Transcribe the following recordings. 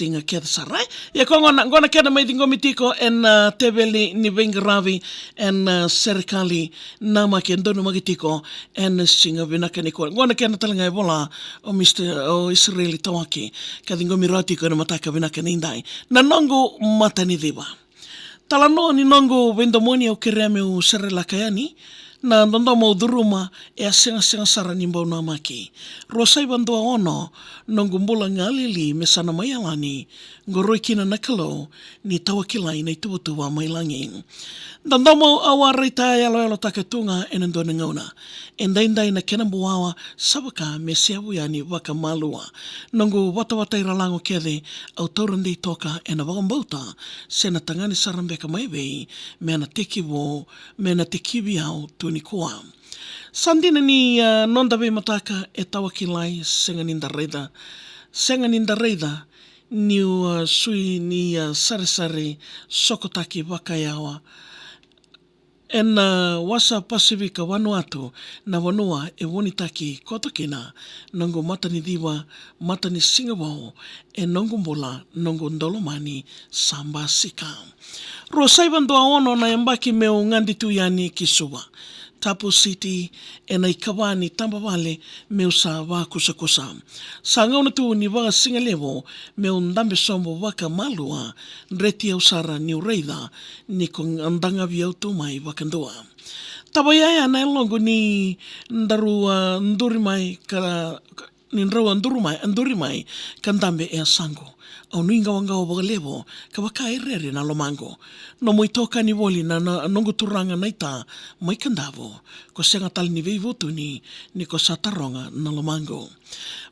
singa kia sarai ya ko ngona kia mai dingo mitiko en tebeli ni Bengaravi en serikali nama ke ndono magitiko en singa vinaka ni ko ngona kia talanga e bola o Mr. o Israeli tawaki ka dingo mirati ko na mataka vinaka ni ndai na nongo matani diva talano ni nongo vendomoni o kereme o serela kayani na ndondo mo duruma e a senga sara ni mbau na maki. Rosai bandua ono nongo mbula ngalili me sana mayalani ngoroi kina nakalo ni tawakilai na itubutua mailangi. Ndondo mo awarita yalo takatunga enendone ngauna. Endai na kena buawa sabaka me seabu yani waka malua. Nongo wata iralango kede au taurandi toka ena wakambauta sena tangani sarambeka maibei me na tekiwo me na tekiwi au ni koa. Sandina ni nondawe mataka e tawakilai senga ninda reida ni sui ni sare sokotaki wakayawa en wasa Pasifika Vanuatu na Vanua e wonitaki kotokina nongo matani diwa matani Singapore e nongo mbola nongo ndolomani samba sika. Rosai bandoa ono na yambaki meo nganditu yani kisuwa. Tapu City e nei kawani tambawale meu sa wakusakusa. Sa ngauna tu ni waga singalevo meu ndambe sombo waka malua nreti au sara ni ureida ni kong andanga viau tu mai wakandua. Tabayaya na elongo ni ndaru ndurimai ka ni ndrau andurimai kandambe e asango. Au nuinga wanga o bagalevo ka waka irere na lomango. No moitoka ni woli na nongo turanga naita mai kandavo ko senga tal ni veivutu ni ko sataronga na lomango.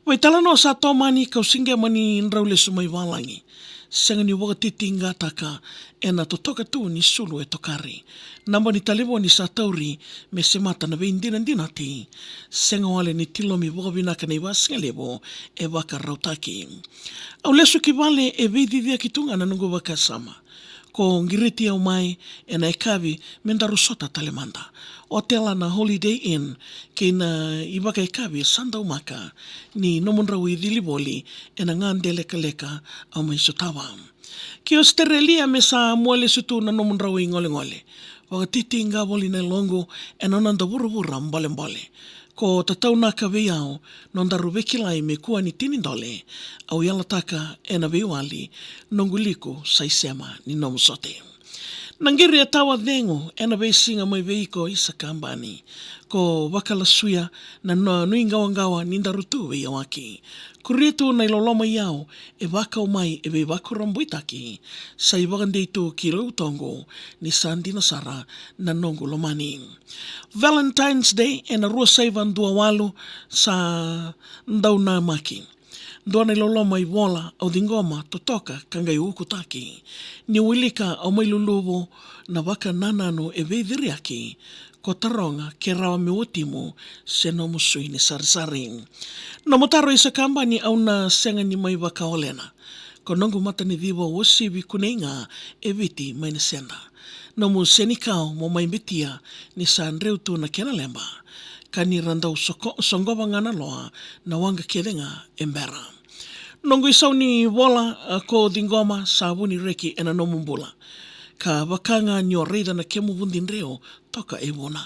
Waitala no sa tomani kau singe mani nraule sumai walangi. Senga ni waga titinga taka ena totoka tu ni sulu e tokari. Namba ni talevo ni sa tauri me se mata na veindina dinati. Senga wale ni tilomi waga vinaka na iwa singalevo e waka rautaki. Au lesu ki wale e veididia kitunga na nungu waka sama. Ko ngiriti au mai e na ekavi mendaru sota talemanda. O tela na Holiday Inn ke na iwaka ekavi sandau maka ni nomunrau i diliboli e na ngande leka au mai sotawa. Ki Australia me sa muale sutu na nomunrau i ngole. Waka titi inga woli na longo e nananda wura mbale. Ko tatau nā ka veiao, nondaru wekilai me kua ni tinindole, au yalataka e na veiwali, nonguliko saisema ni nomusote. Nangiri e tawa dhengo e na veisinga mai veiko isa kambani, ko wakalasuia na nuingawangawa nindaru tu veiawaki. Kurietu na iloloma iau e wakau mai e vei wakurambuitaki, sa i wakandeitu ki lautongo ni sandina sara na nongu lomani. Valentine's Day e na rua saivan dua walu sa ndau na maki. Dua na iloloma i wola au dingoma totoka kangai ukutaki. Ni wilika au mai luluvo na waka nanano e vei viriaki. Ko taronga ke rawa me otimu se no musui ni sarisari. No motaro isa kambani au na senga ni mai waka olena. Ko nongu mata ni viwa wosivi kuneinga e viti mai ni senda. No mu senikao mo mai betia ni sa andreu tu na kena lemba. Ka ni randau songoba ngana loa na wanga kedenga embera. Nongu isau ni wola ko dingoma sa wuni reki ena no mumbula. Ka wakanga nyo reida na kemu wundin reo toka e wona.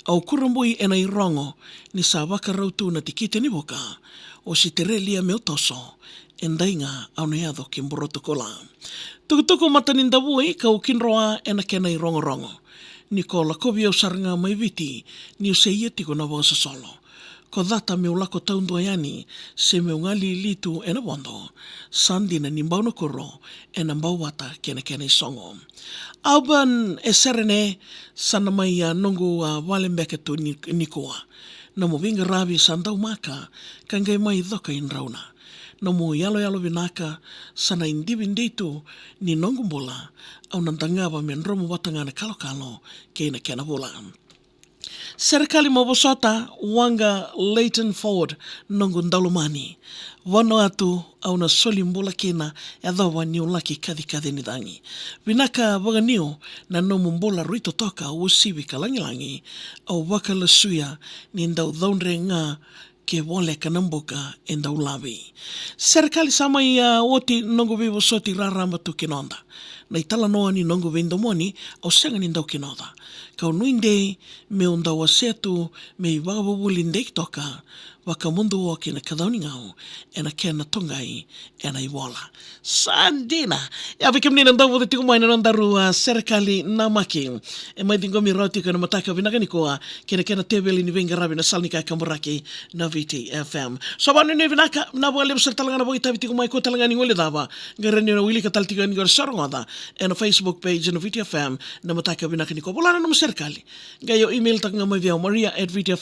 Au kurambui ena i rongo ni sa wakarautu na tikite ni boka o si terelia meo toso endainga au neado ke mborotokola. Tukutuku mataninda wui ka ukinroa ena kena i rongo. Ni ko lakovi au saranga mai viti ni o se ietiko na wasa solo. Ko data me ulako taundua yani se me ungali litu ena wondo. Sandina ni mbau koro ena mbau wata kena i songo. Auban e serene sana mai nongu walembeke tu nikoa. Na mo vinga ravi sandau maka kangai mai dhoka in rauna. Na mo yalo vinaka sana indivindeitu ni nongu mbola au nandangava men romu watangana kalo kena bola. Serikali mabosota wanga Leighton Ford nongu ndalumani. Wano atu au na soli mbola kena e dhawa ni ulaki kadhi ni dangi. Vinaka waganio na nomu mbola ruito toka usiwi kalangilangi au waka lasuia ni ndau dhaunre nga ke wole kanamboka enda ulavi. Serikali sama ia oti nongo vivo soti raramba tu kinonda. Na itala noa ni nongo vendomoni au senga ni ndau kinonda. Kau nuinde me unda wasetu me i wagawawuli ndek toka waka mundu o kina kadauni ngau ena kena tongai ena i wola. Sandina! Ya vike mnina ndau vode tiku maina nandaru serikali namaki. E mai dingomi rauti kana mataka vinagani koa kena tebeli ni venga rabi na salnika kamburaki na VTFM. So banu ni vinaka na wale besar talanga na boita vitiku mai ko talanga ni ngole dava. Ngarani na wili ka taltika ni gar sarongoda ena Facebook page na VTFM na mataka vinagani ko. Bulana na serikali. Gayo email tak nga mai via maria@vtfm